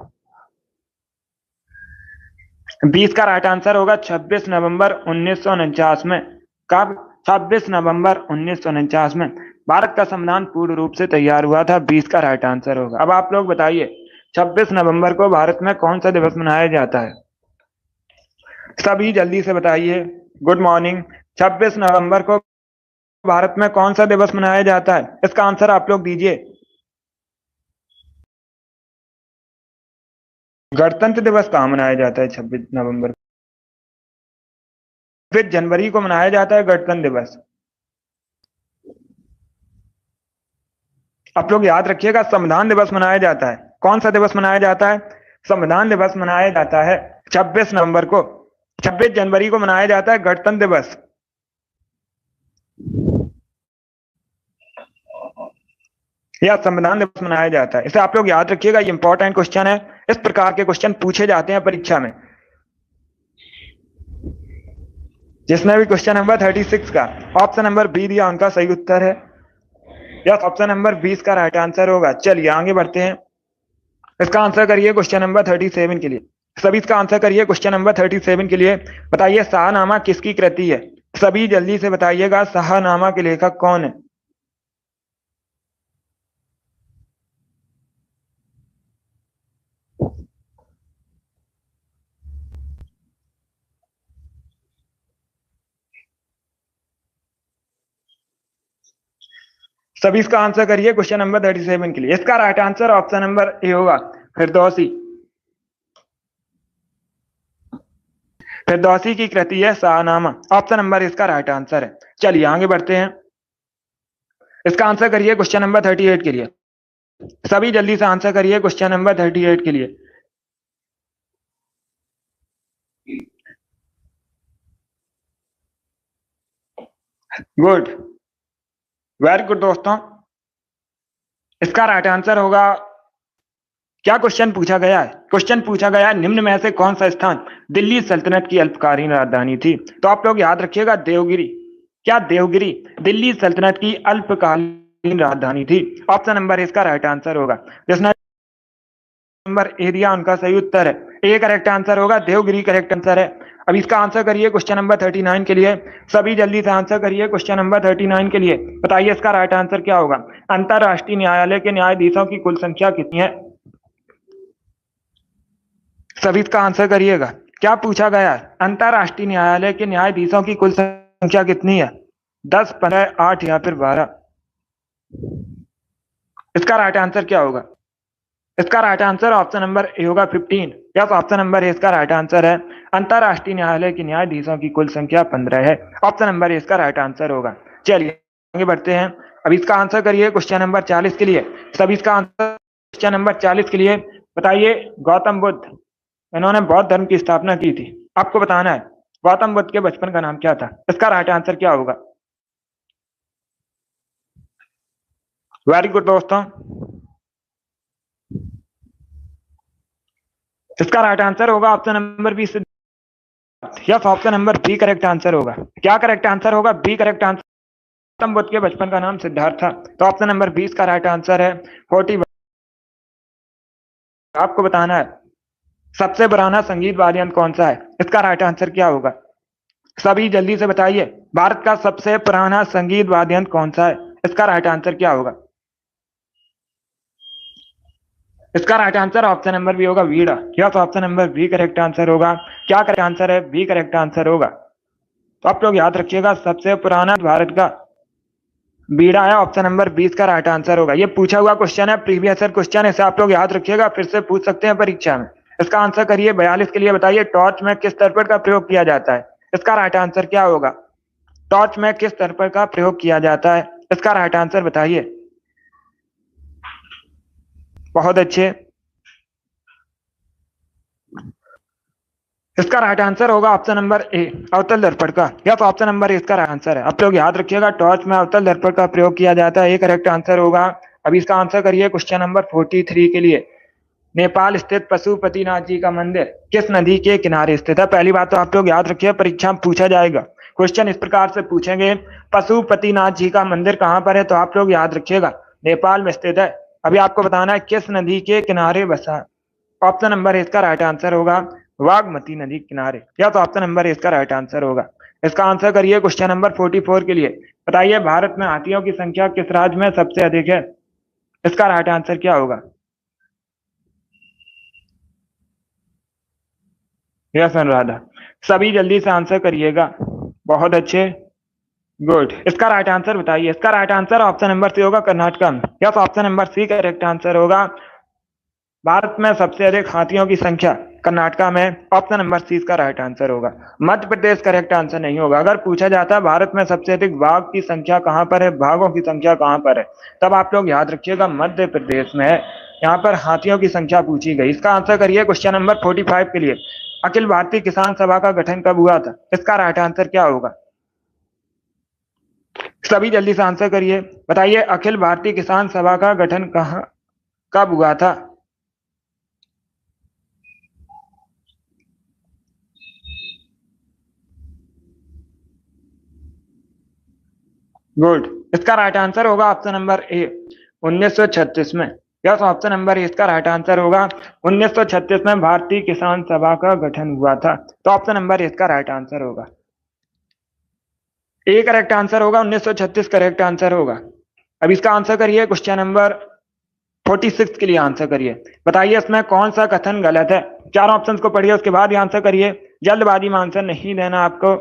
20 का राइट आंसर होगा 26 नवंबर 1949 में। कब? 26 नवंबर 1949 में भारत का संविधान पूर्ण रूप से तैयार हुआ था। 20 का राइट आंसर होगा। अब आप लोग बताइए 26 नवंबर को भारत में कौन सा दिवस मनाया जाता है? सभी जल्दी से बताइए। Good morning. 26 नवंबर को भारत में कौन सा दिवस मनाया जाता है? इसका आंसर आप लोग दीजिए। गणतंत्र दिवस कहाँ मनाया जाता है 26 नवंबर? 26 जनवरी को मनाया जाता है गणतंत्र दिवस। आप लोग याद रखिएगा संविधान दिवस मनाया जाता है। कौन सा दिवस मनाया जाता है? संविधान दिवस मनाया जाता है 26 नवंबर को। 26 जनवरी को मनाया जाता है गणतंत्र दिवस। या संविधान दिवस मनाया जाता है। इसे आप लोग याद रखिएगा, ये इंपॉर्टेंट क्वेश्चन है। इस प्रकार के क्वेश्चन पूछे जाते हैं परीक्षा में। जिसने भी क्वेश्चन नंबर 36 का ऑप्शन नंबर बी दिया उनका सही उत्तर है। यस, ऑप्शन नंबर 20 का राइट आंसर होगा। चलिए आगे बढ़ते हैं। इसका आंसर करिए क्वेश्चन नंबर 37 के लिए। सभी इसका आंसर करिए क्वेश्चन नंबर 37 के लिए। बताइए शाहनामा किसकी कृति है? सभी जल्दी से बताइएगा शाहनामा के लेखक कौन है? सभी इसका आंसर करिए क्वेश्चन नंबर 37 के लिए। इसका right answer option number A होगा, फिरदौसी। फिरदौसी की कृति है शाहनामा। ऑप्शन नंबर इसका राइट आंसर है। चलिए आगे बढ़ते हैं। इसका आंसर करिए क्वेश्चन नंबर 38 के लिए। सभी जल्दी से आंसर करिए क्वेश्चन नंबर 38 के लिए। गुड, वेरी गुड दोस्तों। इसका राइट आंसर होगा, क्या क्वेश्चन पूछा गया है? क्वेश्चन पूछा गया है निम्न में से कौन सा स्थान दिल्ली सल्तनत की अल्पकालीन राजधानी थी? तो आप लोग याद रखिएगा देवगिरी। क्या देवगिरी दिल्ली सल्तनत की अल्पकालीन राजधानी थी? ऑप्शन नंबर इसका राइट आंसर होगा। जिसने नंबर ए दिया उनका सही उत्तर है। ए करेक्ट आंसर होगा, देवगिरी करेक्ट आंसर है। अब इसका आंसर करिए क्वेश्चन नंबर 39 के लिए। सभी जल्दी से आंसर करिए क्वेश्चन नंबर 39 के लिए। बताइए इसका राइट आंसर क्या होगा? अंतरराष्ट्रीय न्यायालय के न्यायाधीशों की कुल संख्या कितनी है? सभी इसका आंसर करिएगा। क्या पूछा गया है? अंतरराष्ट्रीय न्यायालय के न्यायाधीशों की कुल संख्या कितनी है? 10, 15, 8 या फिर 12? इसका राइट आंसर क्या होगा? इसका right answer option number A होगा 15। यस, ऑप्शन नंबर ए इसका राइट आंसर है। अंतरराष्ट्रीय न्यायालय के न्यायाधीशों की कुल संख्या 15 है। ऑप्शन नंबर ए इसका राइट आंसर होगा। चलिए आगे बढ़ते हैं। अब इसका आंसर करिए क्वेश्चन नंबर 40 के लिए। सभी इसका आंसर क्वेश्चन नंबर 40 के लिए। बताइए गौतम बुद्ध, इन्होंने बौद्ध धर्म की स्थापना की थी। आपको बताना है गौतम बुद्ध के बचपन का नाम क्या था? इसका राइट आंसर क्या होगा? वेरी गुड दोस्तों। इसका राइट आंसर होगा option number B, yes, option number B correct answer होगा। क्या करेक्ट आंसर होगा? B correct answer. Gautam Buddha के बचपन का नाम सिद्धार्थ था। तो ऑप्शन नंबर 20 का राइट आंसर है 40। आपको बताना है सबसे पुराना संगीत वाद्य यंत्र कौन सा है? इसका राइट आंसर क्या होगा? सभी जल्दी से बताइए भारत का सबसे पुराना संगीत वाद्य यंत्र कौन सा है? इसका राइट आंसर क्या होगा? इसका right answer option number B होगा, veena. Yes, option number B correct answer होगा। क्या करेक्ट आंसर है? बी करेक्ट आंसर होगा। तो आप लोग याद रखिएगा सबसे पुराना भारत का बीड़ा है। ऑप्शन नंबर 20 का राइट आंसर होगा। ये पूछा हुआ क्वेश्चन है, प्रीवियस ईयर क्वेश्चन है, इसे आप लोग याद रखिएगा, फिर से पूछ सकते हैं परीक्षा में। इसका आंसर करिए 42 के लिए। बताइए टॉर्च में किस दर्पण का प्रयोग किया जाता है? इसका राइट आंसर क्या होगा? टॉर्च में किस दर्पण का प्रयोग किया जाता है? इसका राइट आंसर बताइए। बहुत अच्छे। इसका राइट आंसर होगा ऑप्शन नंबर ए, अवतल दर्पण का। यस, ऑप्शन नंबर ए इसका राइट आंसर है। आप लोग याद रखिएगा टॉर्च में अवतल दर्पण का प्रयोग किया जाता है। ये करेक्ट आंसर होगा। अब इसका आंसर करिए क्वेश्चन नंबर 43 के लिए। नेपाल स्थित पशुपतिनाथ जी का मंदिर किस नदी के किनारे स्थित है? पहली बात तो आप लोग याद रखिए, परीक्षा में पूछा जाएगा क्वेश्चन इस प्रकार से पूछेंगे, पशुपतिनाथ जी का मंदिर कहां पर है, तो आप लोग याद रखिएगा नेपाल में स्थित है। अभी आपको बताना है किस नदी के किनारे बसा है। ऑप्शन नंबर इसका राइट आंसर होगा बागमती नदी किनारे, या तो ऑप्शन नंबर इसका राइट आंसर होगा। इसका आंसर करिए क्वेश्चन नंबर 44 के लिए। बताइए भारत में हाथियों की संख्या किस राज्य में सबसे अधिक है? इसका राइट आंसर क्या होगा? यस अनुराधा, सभी जल्दी से आंसर करिएगा। बहुत अच्छे, गुड। इसका राइट आंसर बताइए। इसका right answer option number C होगा कर्नाटक में, yes option number C correct answer होगा। भारत में सबसे अधिक हाथियों की संख्या कर्नाटक में, ऑप्शन नंबर सी इसका राइट आंसर होगा। मध्य प्रदेश करेक्ट आंसर नहीं होगा। अगर पूछा जाता है भारत में सबसे अधिक बाघ की संख्या कहां पर है, बाघों की संख्या कहां पर है, तब आप लोग याद रखिएगा मध्य प्रदेश में है। यहाँ पर हाथियों की संख्या पूछी गई। इसका आंसर करिए क्वेश्चन नंबर 45 के लिए। अखिल भारतीय किसान सभा का गठन कब हुआ था? इसका राइट आंसर क्या होगा? सभी जल्दी से आंसर करिए। बताइए अखिल भारतीय किसान सभा का गठन कहाँ कब हुआ था? गुड। इसका राइट आंसर होगा ऑप्शन नंबर ए 1936 में, यस ऑप्शन नंबर ए इसका राइट आंसर होगा। 1936 में भारतीय किसान सभा का गठन हुआ था, तो ऑप्शन नंबर ए इसका राइट आंसर होगा। ए करेक्ट आंसर होगा, 1936 करेक्ट आंसर होगा। अब इसका आंसर करिए क्वेश्चन नंबर 46 के लिए आंसर करिए। बताइए इसमें कौन सा कथन गलत है? चार ऑप्शंस को पढ़िए उसके बाद ही आंसर करिए, जल्दबाजी में आंसर नहीं देना आपको।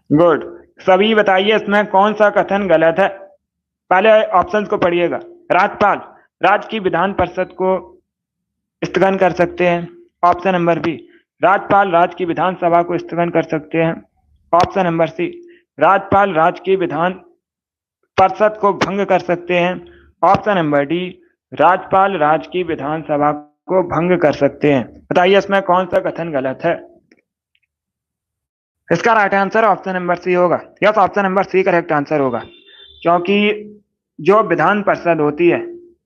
गुड। सभी बताइए इसमें कौन सा कथन गलत है? पहले ऑप्शंस को पढ़िएगा। राज्यपाल राज्य की विधान परिषद को स्थगन कर सकते हैं, ऑप्शन नंबर बी। राज्यपाल राज्य की विधानसभा को स्थगन कर सकते हैं, ऑप्शन नंबर सी। राज्यपाल राज्य की विधान परिषद को भंग कर सकते हैं, ऑप्शन नंबर डी। राज्यपाल राज्य की विधानसभा को भंग कर सकते हैं। बताइए इसमें कौन सा कथन गलत है? इसका right answer option number C होगा, yes option number C correct answer होगा। क्योंकि जो विधान परिषद होती है,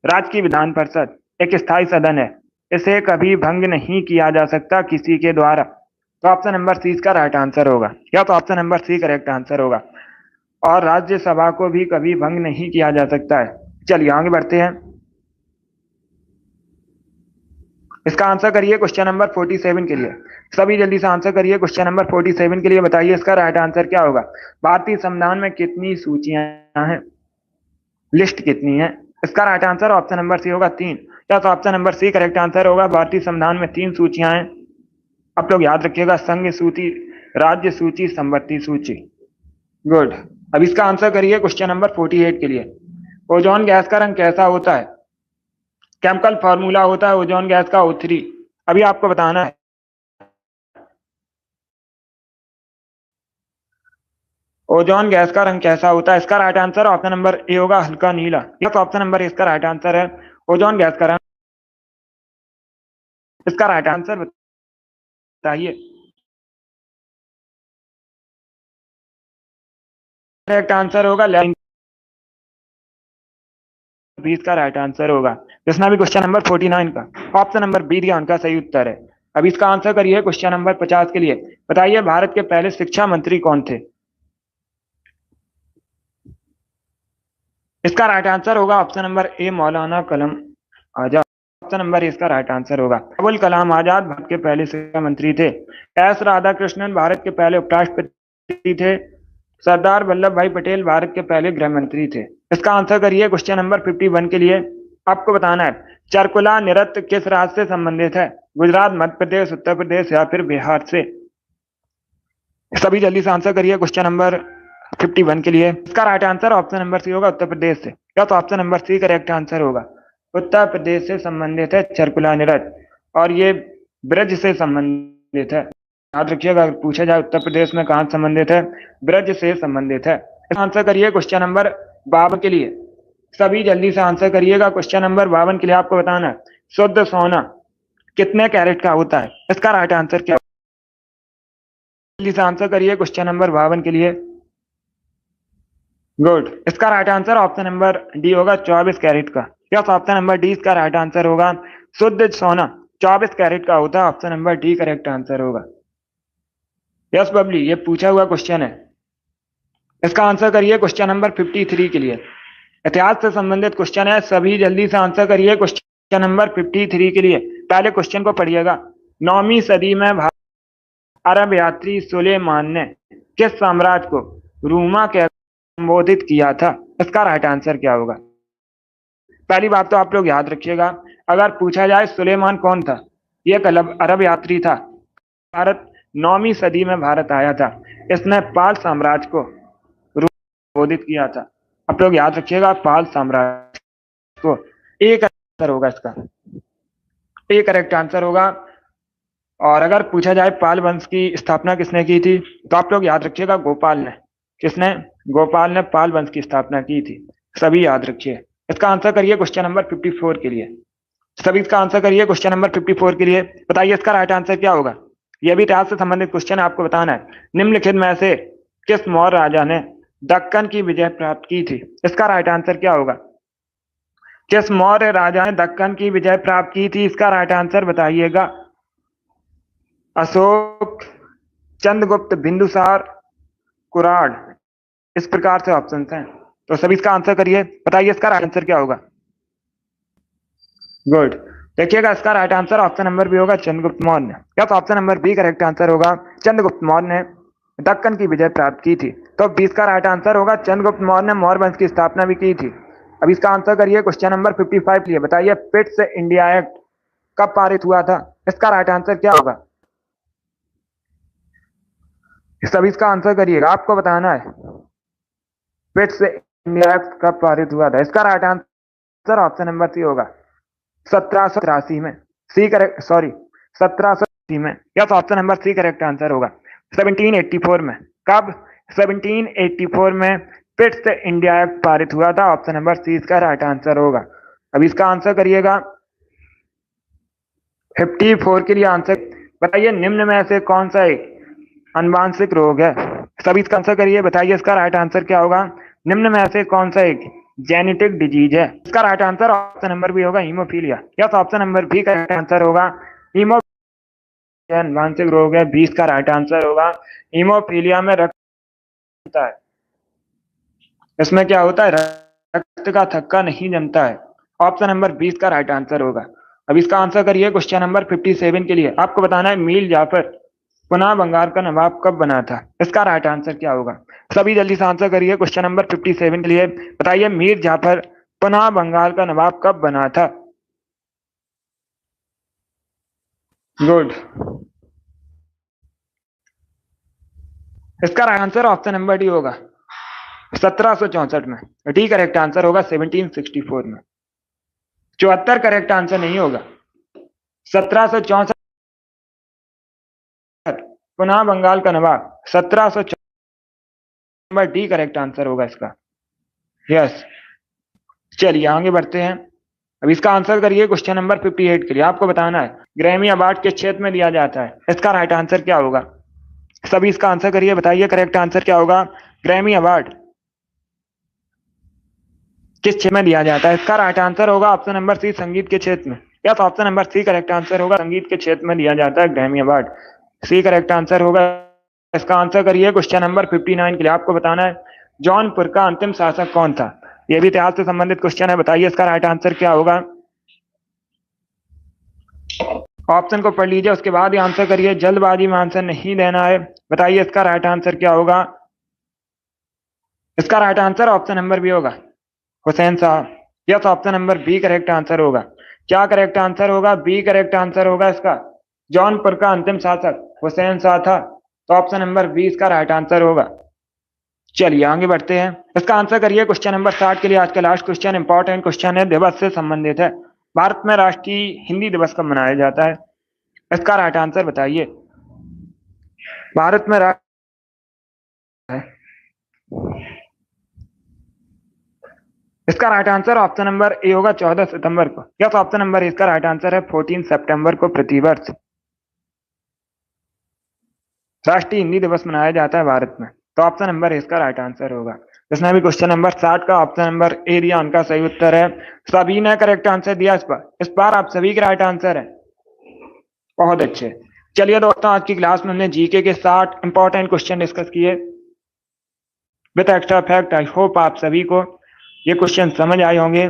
राज्य की विधान परिषद एक स्थायी सदन है, इसे कभी भंग नहीं किया जा सकता किसी के द्वारा, तो ऑप्शन नंबर सी इसका राइट आंसर होगा, या तो option number C correct answer होगा। और राज्यसभा को भी कभी भंग नहीं किया जा सकता है। चलिए आगे बढ़ते हैं। इसका आंसर करिए क्वेश्चन नंबर 47 के लिए। सभी जल्दी से आंसर करिए क्वेश्चन नंबर 47 के लिए। बताइए इसका राइट आंसर क्या होगा? भारतीय संविधान में कितनी सूचियां हैं, लिस्ट कितनी है? इसका right answer option number C होगा 3, या तो option number C correct answer होगा। भारतीय संविधान में 3 सूचियां हैं। आप लोग याद रखिएगा, संघ सूची, राज्य सूची, संपत्ति सूची। गुड। अब इसका आंसर करिए क्वेश्चन नंबर 48 के लिए। ओजोन गैस का रंग कैसा होता है? केमिकल फॉर्मूला होता है ओजोन गैस का O3। अभी आपको बताना है ओजोन गैस का रंग कैसा होता है। इसका right answer option number A होगा हल्का नीला, यस ऑप्शन नंबर इसका राइट आंसर है। ओजोन गैस का रंग, इसका राइट आंसर बताइए। करेक्ट आंसर होगा भी इसका राइट आंसर होगा। जिसना भी क्वेश्चन नंबर 49 का ऑप्शन नंबर बी दिया उनका सही उत्तर है। अब इसका आंसर करिए क्वेश्चन नंबर 50 के लिए। बताइए भारत के पहले शिक्षा मंत्री कौन थे? इसका राइट आंसर होगा ऑप्शन नंबर ए मौलाना कलम आजाद, ऑप्शन नंबर इसका राइट आंसर होगा। अबुल कलाम आजाद भारत के पहले शिक्षा मंत्री थे। एस राधाकृष्णन भारत के पहले उपराष्ट्रपति थे। सरदार वल्लभ भाई पटेल भारत के पहले गृह मंत्री थे। इसका आंसर करिए क्वेश्चन नंबर 51 के लिए। आपको बताना है चरकुला नृत्य किस राज्य से संबंधित है? गुजरात, मध्य प्रदेश, उत्तर प्रदेश या फिर बिहार से? सभी जल्दी से आंसर करिए क्वेश्चन नंबर 51 के लिए। इसका right answer option number C होगा उत्तर प्रदेश से, या तो option number C correct answer होगा। उत्तर प्रदेश से संबंधित है चरकुला नृत्य, और ये ब्रज से संबंधित है। याद रखिएगा, अगर पूछा जाए उत्तर प्रदेश में कहां संबंधित है, ब्रज से संबंधित है। आंसर करिए क्वेश्चन नंबर 52 के लिए। सभी जल्दी से आंसर करिएगा क्वेश्चन नंबर 52 के लिए। आपको बताना है शुद्ध सोना कितने कैरेट का होता है? इसका राइट आंसर क्या? जल्दी से आंसर करिए क्वेश्चन नंबर 52 के लिए। गुड। इसका right answer option number D होगा 24 कैरेट का। यस, ऑप्शन नंबर डी इसका राइट आंसर होगा। शुद्ध सोना 24 कैरेट का होता है। Option number D correct answer होगा। यस बबली, ये पूछा हुआ क्वेश्चन है, इसका आंसर करिए क्वेश्चन नंबर 53 के लिए। इतिहास से संबंधित क्वेश्चन है, सभी जल्दी से आंसर करिए क्वेश्चन नंबर 53 के लिए। पहले क्वेश्चन को पढ़िएगा। 9वीं सदी में अरब यात्री सुलेमान ने किस साम्राज्य को रूमा के संबोधित किया था? इसका राइट आंसर क्या होगा? पहली बात तो आप लोग याद रखिएगा, अगर पूछा जाए सुलेमान कौन था, ये एक अरब यात्री था। भारत 9वीं सदी में भारत आया था। इसने पाल साम्राज्य को संबोधित किया था। आप लोग याद रखिएगा, पाल साम्राज्य को। एक आंसर होगा इसका, एक करेक्ट आंसर होगा। और अगर पूछा जाए पाल वंश की स्थापना किसने की थी, तो आप लोग याद रखिएगा गोपाल ने। किसने? गोपाल ने पाल वंश की स्थापना की थी। सभी याद रखिए। इसका आंसर करिए क्वेश्चन नंबर 54 के लिए। सभी इसका आंसर करिए क्वेश्चन नंबर 54 के लिए। बताइए इसका राइट आंसर क्या होगा? यह भी इतिहास से संबंधित क्वेश्चन है, आपको बताना है। निम्नलिखित में से किस मौर्य राजा ने दक्कन की विजय प्राप्त की थी? इसका राइट आंसर क्या होगा? किस मौर्य राजा ने दक्कन की विजय प्राप्त की थी? इसका राइट आंसर बताइएगा। अशोक, चंद्रगुप्त, बिंदुसार, कुराड, इस प्रकार से ऑप्शन हैं। तो सभी इसका आंसर करिए। बताइए इसका राइट आंसर क्या होगा? गुड। देखिएगा, इसका right answer option number B होगा चंद्रगुप्त मौर्य। क्या? तो option number B correct answer होगा। चंद्रगुप्त मौर्य ने दक्कन की विजय प्राप्त की थी। तो 20 का राइट आंसर होगा। चंद्रगुप्त मौर्य ने मौर्य वंश की स्थापना भी की थी। अब इसका आंसर करिए क्वेश्चन नंबर 55 लिए। बताइए पिट्स इंडिया एक्ट कब पारित हुआ था? इसका राइट आंसर क्या होगा? सभी इसका आंसर करिएगा, आपको बताना है। पिट्स इंडिया एक्ट कब पारित हुआ था? इसका right answer option number C होगा 1783 में। सी करेक्ट, सॉरी 1780 में। Yes, option number C correct answer होगा। 1784 में। कब? 1784 में पिट्स इंडिया एक्ट पारित हुआ था। ऑप्शन नंबर सी इसका राइट आंसर होगा। अब इसका आंसर करिएगा 54 के लिए आंसर। बताइए निम्न में से कौन सा एक अनुवांशिक रोग है? सभी इसका आंसर करिए। बताइए इसका राइट आंसर क्या होगा? निम्न में से कौन सा एक जेनेटिक डिजीज है? इसका right answer option number B होगा haemophilia. Yes, option number B का राइट आंसर होगा हीमोफीलिया। अनुवांशिक रोग है, 20 का राइट आंसर होगा। हीमोफीलिया में रक्त होता है, इसमें क्या होता है? रक्त का थक्का नहीं जमता है। ऑप्शन नंबर 20 का राइट आंसर होगा। अब इसका आंसर करिए क्वेश्चन नंबर 57 के लिए। आपको बताना है मीर जाफर पुनः बंगाल का नवाब कब बना था? इसका राइट आंसर क्या होगा? सभी जल्दी से आंसर करिए क्वेश्चन नंबर 57 के लिए। बताइए मीर जाफर पुनः बंगाल का नवाब कब बना था? गुड। इसका right answer option number D होगा 1764 में। डी करेक्ट आंसर होगा 1764 में। 74 करेक्ट आंसर नहीं होगा। 1764 पुनः बंगाल का नवाब 1764 नंबर डी करेक्ट आंसर होगा इसका। यस, चलिए आगे बढ़ते हैं। अब इसका आंसर करिए क्वेश्चन नंबर 58 के लिए। आपको बताना है ग्रैमी अवार्ड किस क्षेत्र में दिया जाता है? इसका राइट आंसर क्या होगा? सभी इसका आंसर करिए। बताइए करेक्ट आंसर क्या होगा? ग्रैमी अवार्ड किस क्षेत्र में दिया जाता है? इसका राइट आंसर होगा ऑप्शन नंबर सी संगीत के क्षेत्र में। या तो option number C correct answer होगा। संगीत के क्षेत्र में दिया जाता है Grammy award. C correct answer होगा। इसका आंसर करिए क्वेश्चन नंबर 59 के लिए। आपको बताना है जौनपुर का अंतिम शासक कौन था? यह भी इतिहास से संबंधित क्वेश्चन है। बताइए इसका राइट आंसर क्या होगा? ऑप्शन को पढ़ लीजिए, उसके बाद ही आंसर करिए। जल्दबाजी में आंसर नहीं देना है। बताइए इसका राइट आंसर क्या होगा? इसका right answer option number B होगा हुसैन साहब। यस, option number B correct answer होगा। क्या करेक्ट आंसर होगा? बी करेक्ट आंसर होगा इसका। जौनपुर का अंतिम शासक हुसैन शाह था। तो ऑप्शन नंबर बी इसका राइट आंसर होगा। चलिए आगे बढ़ते हैं। इसका आंसर करिए क्वेश्चन नंबर 60 के लिए। आज का लास्ट क्वेश्चन इंपॉर्टेंट क्वेश्चन है, दिवस से संबंधित है। भारत में राष्ट्रीय हिंदी दिवस कब मनाया जाता है? इसका राइट आंसर बताइए। भारत में इसका right answer option number A होगा 14 सितंबर को। यस, ऑप्शन नंबर इसका राइट आंसर है 14 सितंबर को प्रतिवर्ष राष्ट्रीय हिंदी दिवस मनाया जाता है भारत में। तो ऑप्शन नंबर इसका राइट आंसर होगा। इसमें भी क्वेश्चन नंबर 60 का ऑप्शन नंबर ए दिया उनका सही उत्तर है। सभी ने करेक्ट आंसर दिया इस बार आप सभी का राइट आंसर है। बहुत अच्छे। चलिए दोस्तों, आज की क्लास में हमने जीके के 60 इंपॉर्टेंट क्वेश्चन डिस्कस किए with extra fact. I hope आप सभी को ये क्वेश्चन समझ आए होंगे।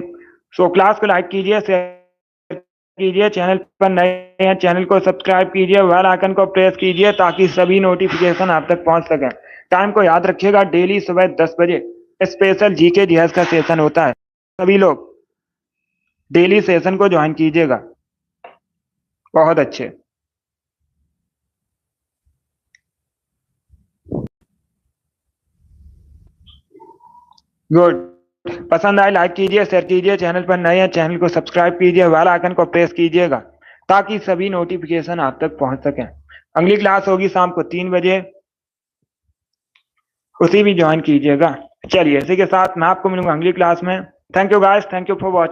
सो क्लास को लाइक कीजिए, शेयर कीजिए, चैनल पर नए हैं चैनल को सब्सक्राइब कीजिए, बेल आइकन को प्रेस कीजिए ताकि सभी नोटिफिकेशन आप तक पहुंच सके। टाइम को याद रखिएगा, डेली सुबह 10 बजे स्पेशल जीके जीएस का सेशन होता है। सभी लोग डेली सेशन को ज्वाइन कीजिएगा। बहुत अच्छे। गुड। पसंद आए लाइक कीजिए, शेयर कीजिए, चैनल पर नए हैं चैनल को सब्सक्राइब कीजिए, बेल आइकन को प्रेस कीजिएगा ताकि सभी नोटिफिकेशन आप तक पहुंच सके। अगली क्लास होगी शाम को 3 बजे, उसी भी ज्वाइन कीजिएगा। चलिए, इसी के साथ मैं आपको मिलूंगा अगली क्लास में। Thank you guys, thank you for watching.